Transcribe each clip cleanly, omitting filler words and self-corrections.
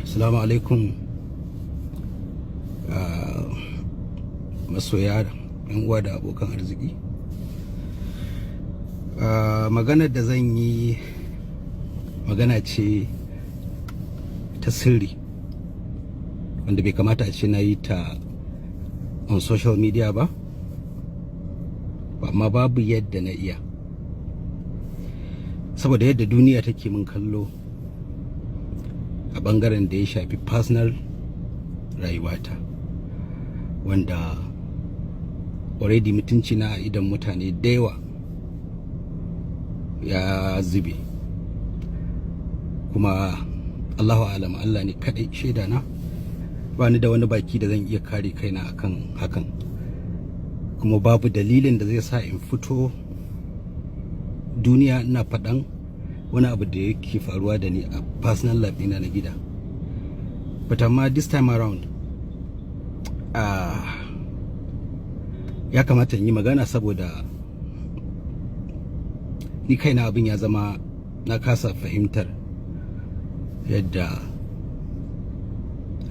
Assalamu alaikum, masoya, yan uwa da abokan arziki. Maganar da zan yi magana ce ta sirri wanda bai kamata a ce na yi ta on social media ba, amma babu yadda na iya, saboda yadda duniya take min kallo a bangaren da ya shafi personal rayuwata, wanda already mutunci na idan mutane da yawa ya zube, kuma Allahu alam, Allah ne kadai shaida na, ba ni da wani baki da zan iya kare kaina akan hakan, kuma babu dalilin da zai sa in fito duniya ina faɗan wani abu da yake faruwa da ni a personal life ɗina na gida. But amma this time around ya kamata in yi magana, saboda ni kaina abin ya zama na kasa fahimtar yadda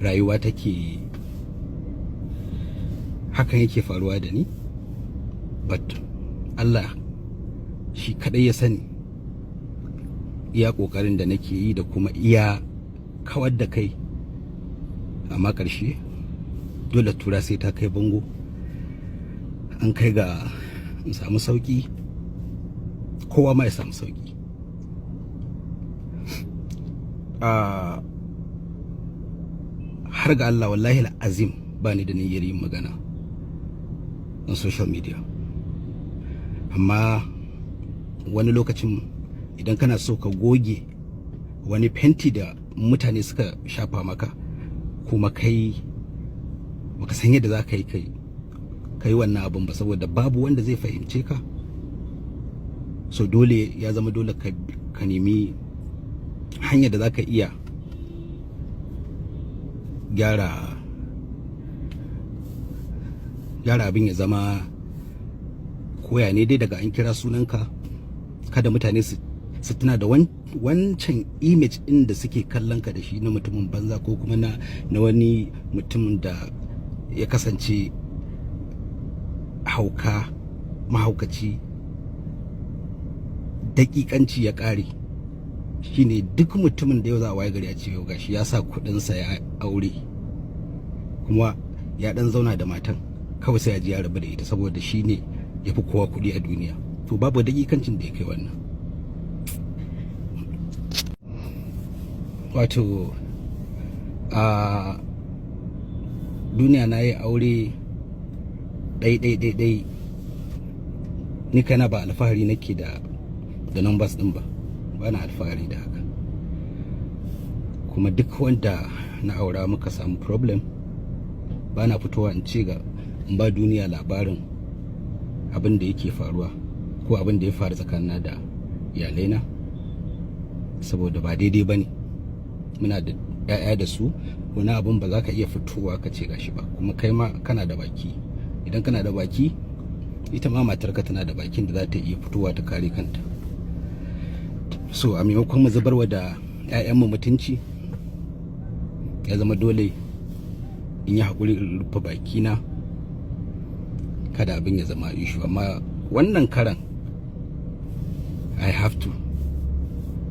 rayuwa take, hakan yake faruwa da ni. But Allah shi kadai ya sani iya kokarin da nake yi da kuma iya kawar da kai, amma ƙarshe dole tura sai ta kai bango, an kai ga in samu sauki, kowa ma ya samu sauki. Har ga Allah wallahi azim ba ni da niyyar yin magana on social media, amma wani lokacin idan kana so ka goge wani fenti da mutane suka shafa maka, kuma kai baka san yadda za ka yi kai wannan abin ba, saboda babu wanda zai fahimce ka, so dole ya zama dole ka nemi hanyar da za ka iya gyara abin ya zama koya ne dai daga an kira sunanka, kada mutane su tuna da wancan image ɗin da suke kallon ka da shi na mutumin banza, ko kuma na wani mutumin da ya kasance mahaukaci, dakikanci ya ƙare. Shine duk mutumin da yau za a waye gari a ce yau gashi ya sa kuɗinsa ya aure, kuma ya ɗan zauna da matan, kawai sai ya ji ya rabu da ita saboda shi ne ya fi kowa kuɗi a duniya. To babu dakikancin da ya kai wannan. Wato a duniya na yi aure ɗai ni kana ba alfahari nake da numbers ɗin ba na alfahari da haka, kuma duk wanda na aura muka samu problem ba na fitowa in ce in ba duniya labarin abin da yake faruwa ko abin da ya faru tsakanina da iyalaina, saboda ba daidai ba ne. Muna da 'ya'ya da su, wani abin ba za ka iya fitowa ka ce gashi ba, kuma kai ma kana da baki. Idan kana da baki, ita ma matarka tana da bakin da za ta iya fitowa ta kare kanta. So a maimakon mu zubarwa da 'ya'yanmu mutunci, ya zama dole in yi haƙuri in rufe bakina, kada abin ya zama issue. Amma wannan karan I have to,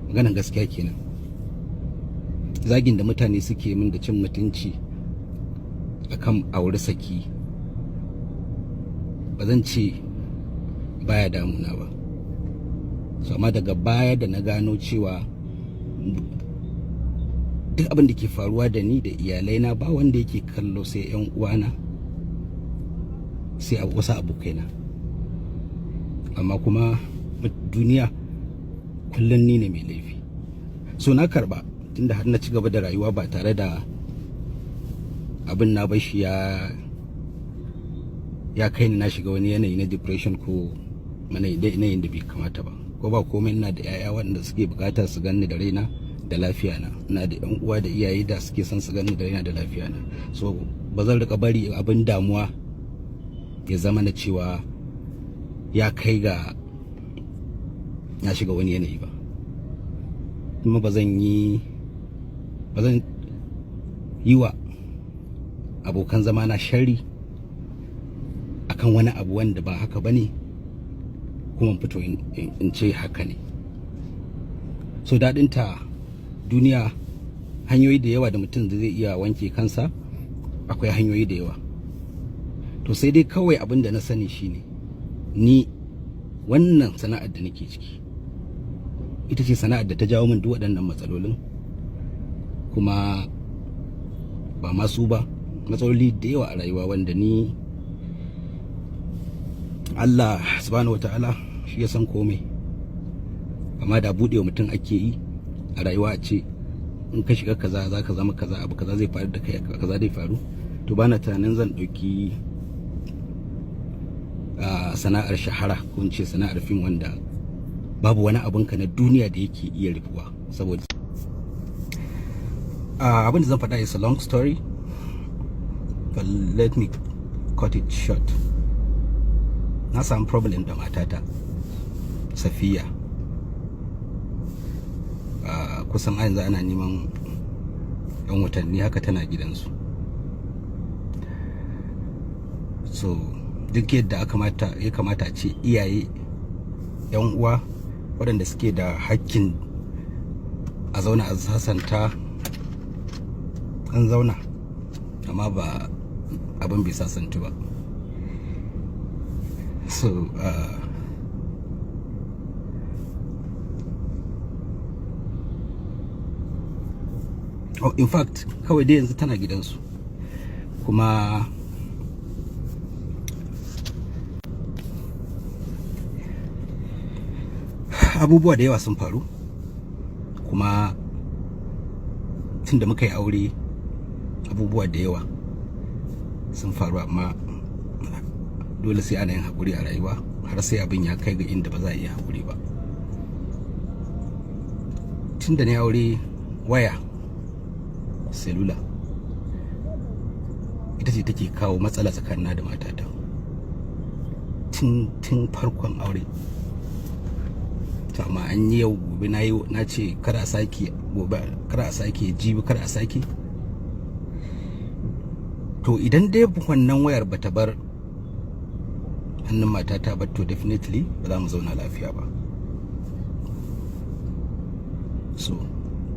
maganan gaskiya kenan. Zagin da mutane suke min da cin mutunci akan aure saki, ba zan ce baya damuna ba, so amma daga baya da na gano cewa duk abin da ke faruwa da ni da iyalaina ba wanda yake kallo sai 'yan uwana, sai wasu abokaina, amma kuma duniya kullum ni ne mai laifi. So na karba, tunda har na ci gaba da rayuwa ba tare da abin na bashi ya kai ni na shiga wani yanayi na depression ko yanayin da bai kamata ba. Ko ba komai, ina da 'ya'ya waɗanda suke buƙatar su ganni da raina da lafiya na, ina da 'yan uwa da iyaye da suke son su ganni da raina da lafiya na. So ba zan rika bari abin damuwa ya zama na cewa ya kai ga ya shiga wani yanayi ba. Kuma ba zan yi wa abokan zama na sharri akan wani abu wanda ba haka bane, kuma fito in ce haka ne. So daɗinta duniya, hanyoyi da yawa da mutum zai iya wanke kansa, akwai hanyoyi da yawa. To sai dai kawai abin da na sani shine, ni wannan sana'ar da nake ciki ita ce sana'ar da ta jawo min duk waɗannan matsalolin, kuma ba masu ba, matsaloli da yawa a rayuwa wanda ni Allah subhanahu wataala shi ya san komai. Amma da buɗewa mutum ake yi a rayuwa, a ce in ka shiga kaza za ka zama kaza, abu kaza zai faru da kai, kaza zai faru, to bana tunanin zan ɗauki sana'ar shahara ko in ce sana'ar fim wanda babu wani abinka na duniya da yake iya rufuwa. Saboda abin da zan faɗa is a long story, but let me cut it short. Na samu problem da matata Safiya, kusan a yanzu ana neman 'yan watanni haka tana gidansu. So duk yadda ya kamata a ce iyaye, 'yan uwa waɗanda suke da hakkin a zauna a sasanta, an zauna, amma ba abin bai sasantu ba. So in fact kawai dai yanzu tana gidansu, kuma abubuwa da yawa sun faru, kuma tun da muka yi aure abubuwa da yawa sun faru, amma dole sai ana yin haƙuri a rayuwa har sai abin ya kai ga inda ba za a iya haƙuri ba. Tun da na yi aure, waya cellular ita ce take kawo matsala tsakanina da matata tun farkon aure. Amma an yi yau, gobe na ce kar a sake, gobe kar a sake, jibi kar a sake. To idan dai wannan wayar bata bar hannun matata ba, to definitely ba za mu zauna lafiya ba. So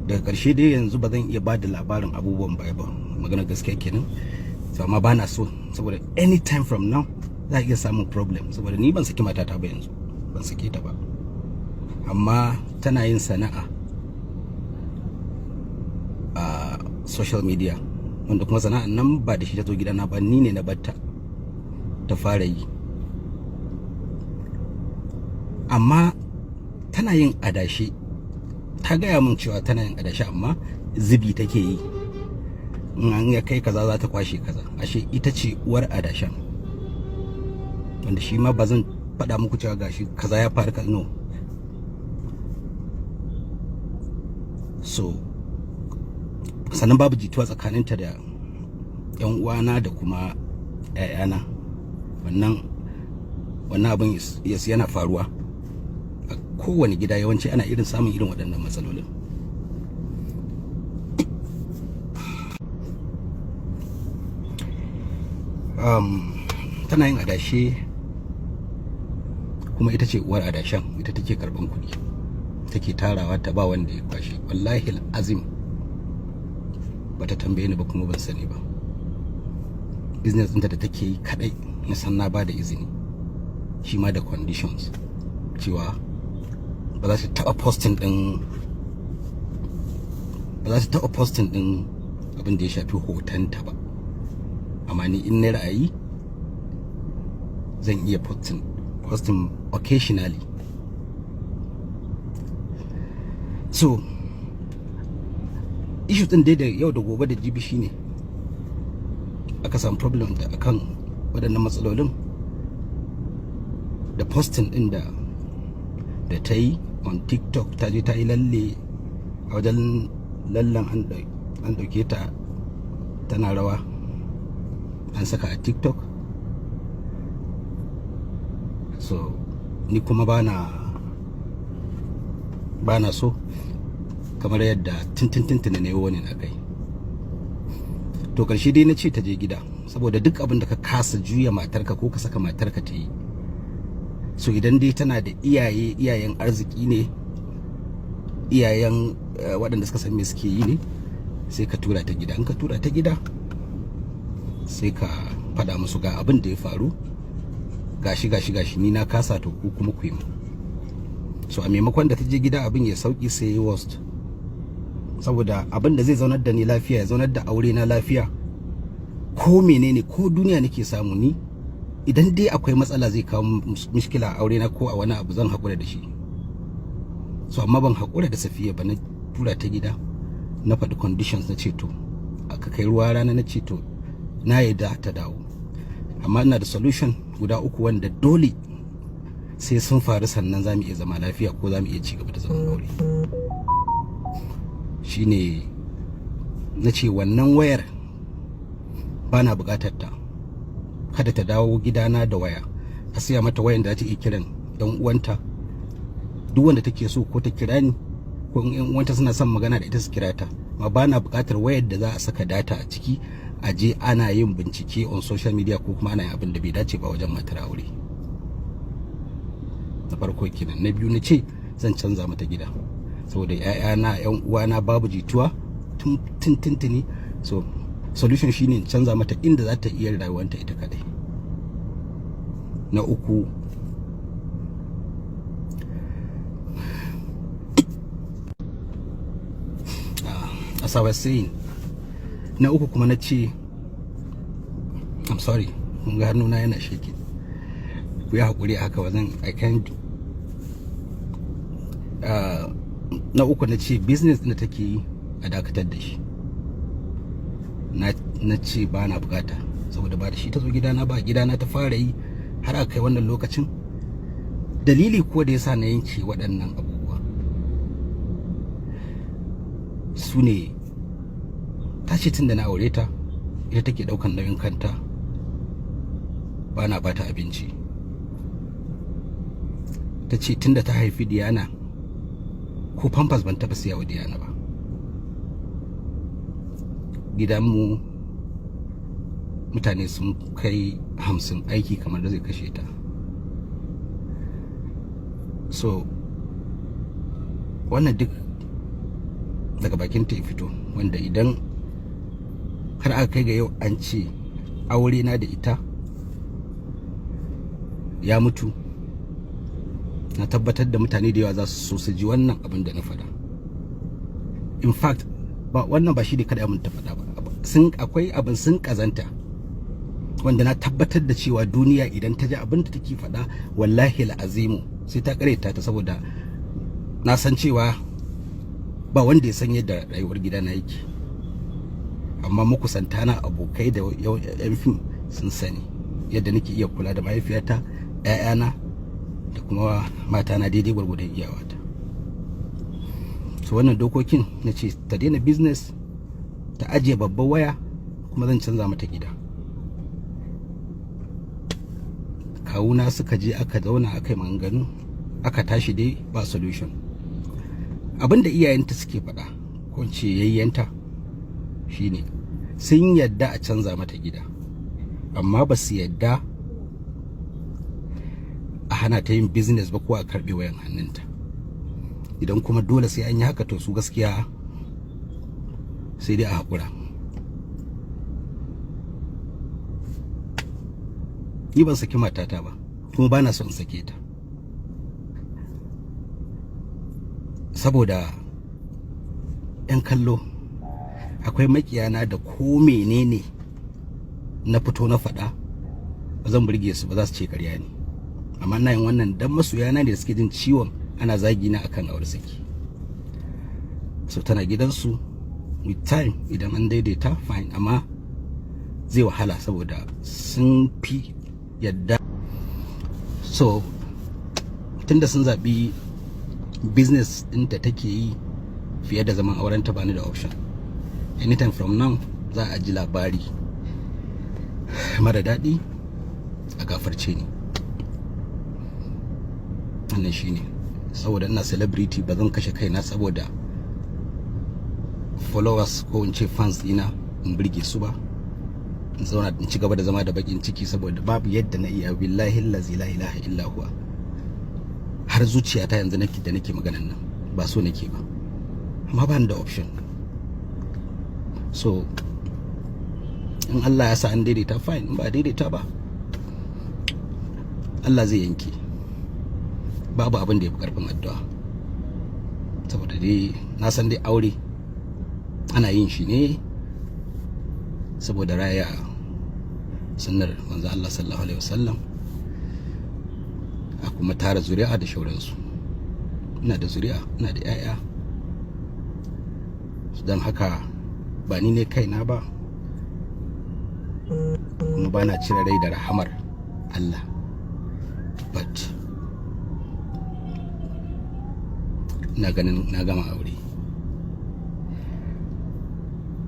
daga ƙarshe dai yanzu ba zan iya ba da labarin abubuwan baya ba, magana gaskiya kenan. So amma ba na so, saboda anytime from now za a iya samun problem, saboda ni ban saki matata ba yanzu, ban sake ta ba, amma tana yin sana'a a social media, wanda kuma sana'an nan ba da shi ta zo gidana ba, ni ne na batta ta fara yi. Amma tana yin adashi, ta gaya min cewa tana yin adashi, amma zubi take yi, in an ya kai kaza za ta kwashe kaza. Ashe ita ce uwar adashan, wanda shi ma ba zan faɗa muku cewa gashi kaza ya faru ka no. So sannan babu jituwa tsakaninta da 'yan uwana da kuma 'ya'yana. Wannan abin yana faruwa a kowane gida, yawanci ana irin samun irin waɗannan matsalolin. Tana yin adashe, kuma ita ce uwar adashen, ita take karban kuɗi, take tarawa ta ba wanda ya kwashe. Wallahi azim bata tambaye ni ba, kuma ban sani ba. Business ɗinta da take yi kadai na san na ba da izini, shi ma da conditions cewa ba za ta taɓa posting ɗin abin da ya shafi hotonta ba. Amma ni in na ra'ayi zan iya posting occasionally. So issue din dai da yau da gobe da jibi shine aka samu problem da akan waɗannan matsalolin, da posting din da ta yi on TikTok. Ta je ta yi lalle a wajen lallen, an dauke ta tana rawa, an saka a TikTok. So ni kuma bana so, kamar yadda tintin ne wani na kai. to karshe dai na ce ta je gida, saboda duk abin da ka kasa juya matarka ko ka saka matarka ta yi, so idan dai tana da iyayen arziki ne, iyayen waɗanda suka san me suke yi ne, sai ka tura ta gida. In ka tura ta gida sai ka faɗa musu ga abin da ya faru, gashi ni na kasa, to ku kuma ku yi mu. So a maimakon da ta je gida abin ya sauki, sai ya worst, saboda abin da zai zaunar da ni lafiya, ya zaunar da aure na lafiya, ko menene, ko duniya nake samu ni, idan dai akwai matsala zai kawo mishkila a aure na ko a wani abu, zan haƙura da shi. So amma ban haƙura da Safiya ba, na tura ta gida, na faɗi conditions, na ce to aka kai ruwa rana, na ce to na yarda ta dawo, amma ina da solution guda 3 wanda dole sai sun faru sannan za mu iya zama lafiya ko za mu iya ci gaba da zaman aure. Shine na ce wannan wayar ba na buƙatar ta, kada ta dawo gidana da waya, a siya mata wayan da ta iya kiran dan uwanta, duk wanda take so ko ta kira ni, ko in uwanta suna son magana da ita su kira ta, amma ba na buƙatar wayar da za a saka data a ciki, a je ana yin bincike on social media ko kuma ana yin abin da bai dace ba wajen matar aure. Na farko kenan. Na biyu na ce zan canza mata gida, saboda ƴaƴana ƴan uwana babu jituwa tuntuni, so solution shine in canza mata inda za ta iya rayuwanta ita kadai. Na uku, as I was saying, na uku kuma na ce, I'm sorry, mun ga hannuna yana shaking, ku yi haƙuri haka, wazan I can't do. Na uku na ce business da take yi a dakatar da shi, na ce ba na bukata, saboda ba da shi ta zo gidana ba, gidana ta fara yi har aka kai wannan lokacin. Dalili ko da yasa na yanke waɗannan abubuwa su ne, ta ce tun da na aure ta, ita take ɗaukan nauyin kanta, ba na bata abinci. Ta ce tun da ta haifi Diana, ko pampers ban taɓa siya wa Diana ba. Gidanmu mutane sun kai 50 aiki kamar da zai kashe ta. So wannan duk daga bakin ta ya fito, wanda idan har aka kai ga yau an ce aure na da ita ya mutu, na tabbatar da mutane da yawa za su so su ji wannan abin da na faɗa. In fact, ba wannan ba shi ne kada mun ta faɗa ba, akwai abin sun kazanta, wanda na tabbatar da cewa duniya idan ta ji abin da take faɗa, wallahi al'azimu sai ta kareta ta, saboda na san cewa ba wanda ya san yadda rayuwar gidana yake, amma makusanta na, abokai da yan fim sun sani yadda nake iya kula da mahaifiyata, ƴaƴana da kuma matana daidai gwargwadon iyawata. So wannan dokokin na ce ta daina business, ta ajiye babbar waya, kuma zan canza mata gida. Kawuna suka je aka zauna aka yi maganganu, aka tashi dai ba solution. Abinda iyayenta suke faɗa, ko ce yayyanta, shine sun yadda a canza mata gida, amma ba su yadda a hana ta yin business ba ko a karɓe wayan hannunta. Idan kuma dole sai an yi haka, to su gaskiya sai dai a haƙura. Ni ban saki matata ba, kuma ba na son sake ta, saboda 'yan kallo akwai makiyana da ko menene na fito na faɗa ba zan burge su ba, za su ce ƙarya ne. Amma ina yin wannan dan masoyana ne da suke jin ciwon ana zagi na akan aure saki. So tana gidansu, with time idan an daidaita fine, amma zai wahala saboda sun fi yadda. So tunda sun zaɓi business ɗin da take yi fiye da zaman auren ta, bani da option. Anytime from now za a ji labari mara daɗi, a gafarce ni. Wannan shine, saboda ina celebrity ba zan kashe kaina saboda followers ko in ce fans dina in burge su ba, in zauna in ci gaba da zama da bakin ciki saboda babu yadda na iya, billahi allazi la ilaha illa huwa. Har zuciyata yanzu nake maganan nan ba so nake ba, amma ba ni da option. So in Allah ya sa an daidaita fine, in ba daidaita ba Allah zai yanke. Babu abin da ya fi karfin addu'a, saboda dai na san dai aure ana yin shi ne saboda raya sunnar manzo Allah sallallahu alaihi wasallam, a kuma tara zuri'a da shauransu. Ina da zuri'a, ina da 'ya'ya, don haka ba ni ne kaina ba, kuma ba na cire rai da rahamar Allah, but ina ganin na gama aure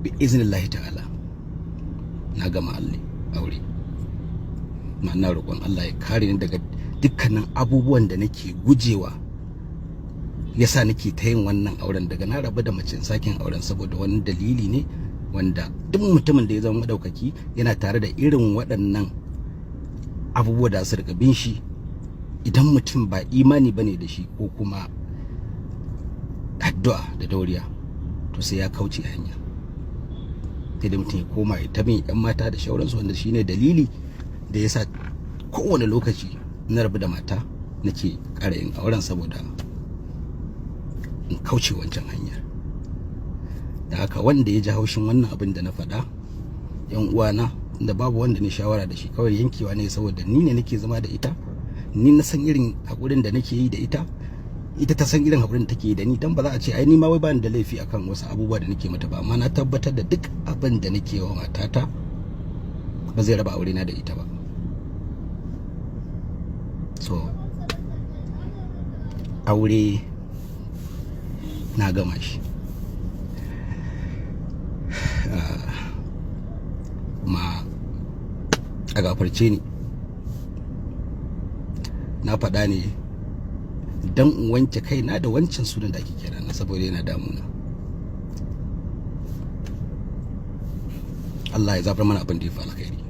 bi iznillahi ta'ala, na gama aure. Ma'ana roƙon Allah ya kare ni daga dukkanin abubuwan da nake gujewa, yasa nake ta yin wannan auren. Daga na rabu da mace sakin auren saboda wani dalili ne wanda duk mutumin da ya zama madaukaki yana tare da irin waɗannan abubuwa da su rika bin shi. Idan mutum ba imani bane da shi ko kuma addu'a da dauriya, to sai ya kauce hanya, sai da mutum ya koma ya tabi yan mata da shauransu, wanda shine dalili da yasa kowane lokaci na rabu da mata nake ƙara yin auren, saboda in kauce wancan hanyar. Da haka wanda ya ji haushin wannan abin da na faɗa, yan uwana, da babu wanda ne shawara da shi, kawai yankewa ne, saboda ni ne nake zama da ita, ni na san irin haƙurin da nake yi da ita ta san irin haƙurin da take yi da ni. Dan ba za a ce ai ni ma wai bani da laifi akan wasu abubuwa da nake mata ba, amma na tabbatar da duk abin da nake wa matata ba zai raba aure na da ita ba. So aure na gama shi, kuma a gafarce ni, na faɗa ne dan in wanke kaina da wancan sunan da ake kira na, saboda yana damuna. Allah ya zafar mana abin da ya fi alkhairi.